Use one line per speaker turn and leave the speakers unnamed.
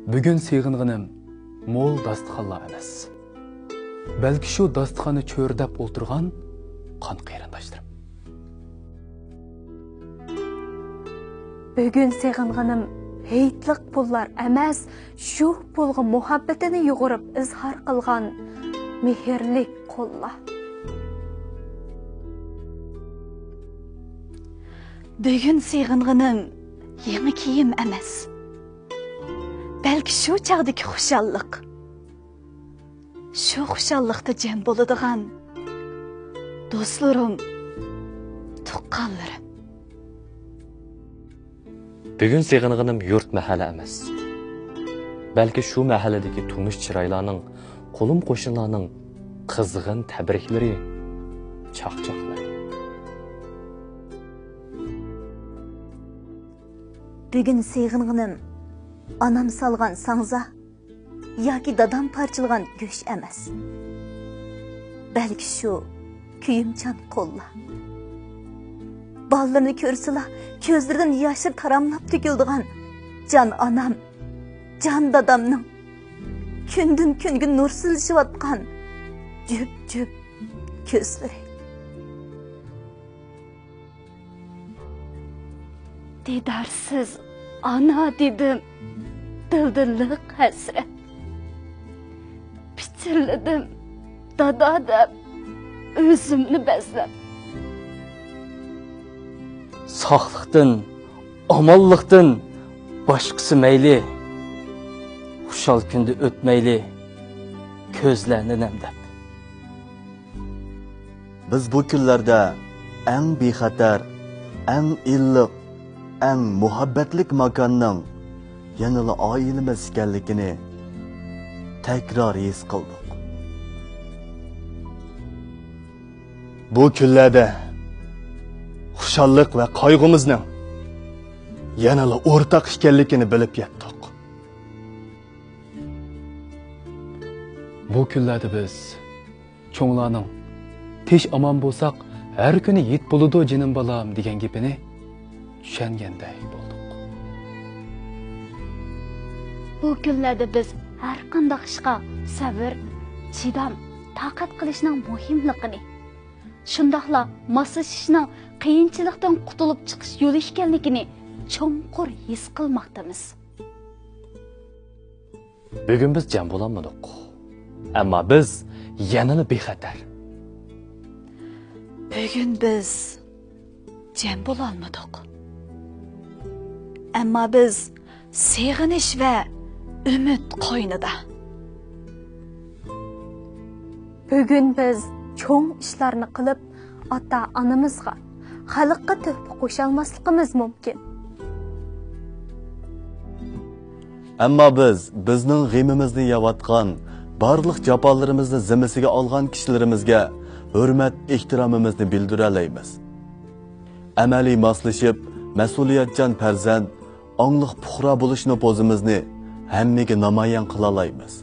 Bugün sığınğınım mol dastıxanlar emas. Belki şu dastıxanı çördep oturgan kan qeyrindaşlarım.
Bugün sığınğınım heytliq pullar emas, şu pulga muhabbetini yuğurup izhar qilgan mehrlik qo'llar.
Bugün sığınğınım yeni kiyim emas. Belki şu çağdaki xuşalliq. Şu xuşalliqda cem bo'ladigan do'stlarim, tuqqanlarim.
Bugün sığınğınım yurt mahalle emas. Belki şu mahalledeki tumuş çıraylarning, qo'lim qo'shinlarning qizg'in tabriklari, chaqchaqlari.
Bugün sığınğınım anam salgan sangza yoki dadam parçalagan go'sh emas. Belki şu kuyimchan qo'llar. Ballarını ko'rsala ko'zlaridan yoshlar taramlab to'kildigan can anam, can dadamning kundan kunga nur silishayotgan jup-jup ko'zlari. Didarsiz ana dedim, dildillik hasret. Pichirladim, dada deb, o'zimni bezlab.
Saqlıqdan, amallıqdan başqısı meyli. Xuşal kündü ötmeyli, közlerini nemdep.
Biz bu kunlarda eng bexatar, eng illiq, eng muhabbatlik makonning yanada oilamiz ekanligini takror his qildik. Bu kunlarda xushalliq va qayg'umizning yanada o'rtaq ekanligini bilib yetdik.
Bu kunlarda biz çoğlarning tish aman bo'lsak, har kuni yet bo'ladi jinim balam degan gapini tushunganday bo'ldik.
Bu kunlarda biz har qanday ishga sabr, chidam, taqat qilishning muhimligini, shundaqla moslashishning qiyinchilikdan qutulib chiqish yo'li ekanligini cho'nqur his qilmoqdamiz.
Bugün biz jam bo'lolmadik. Ammo biz yanada bexatar.
Bugün biz jam bo'lolmadik. Ammo biz sığınış ve ümit qo'ynida.
Bugün biz çoğ işlerini qilib, ota-onamizga, xalqqa tuhfa qo'shalmasligimiz mumkin.
Ammo biz bizning g'imimizni yavatgan, barliq jafolarimizni zimmasiga olgan kishilarimizga hurmat, ehtiromimizni bildira olamiz. Amaliy moslashib, mas'uliyatchan farzand, ongliq puxra bo'lishni o'zimizni hammaga namoyon qila olamiz.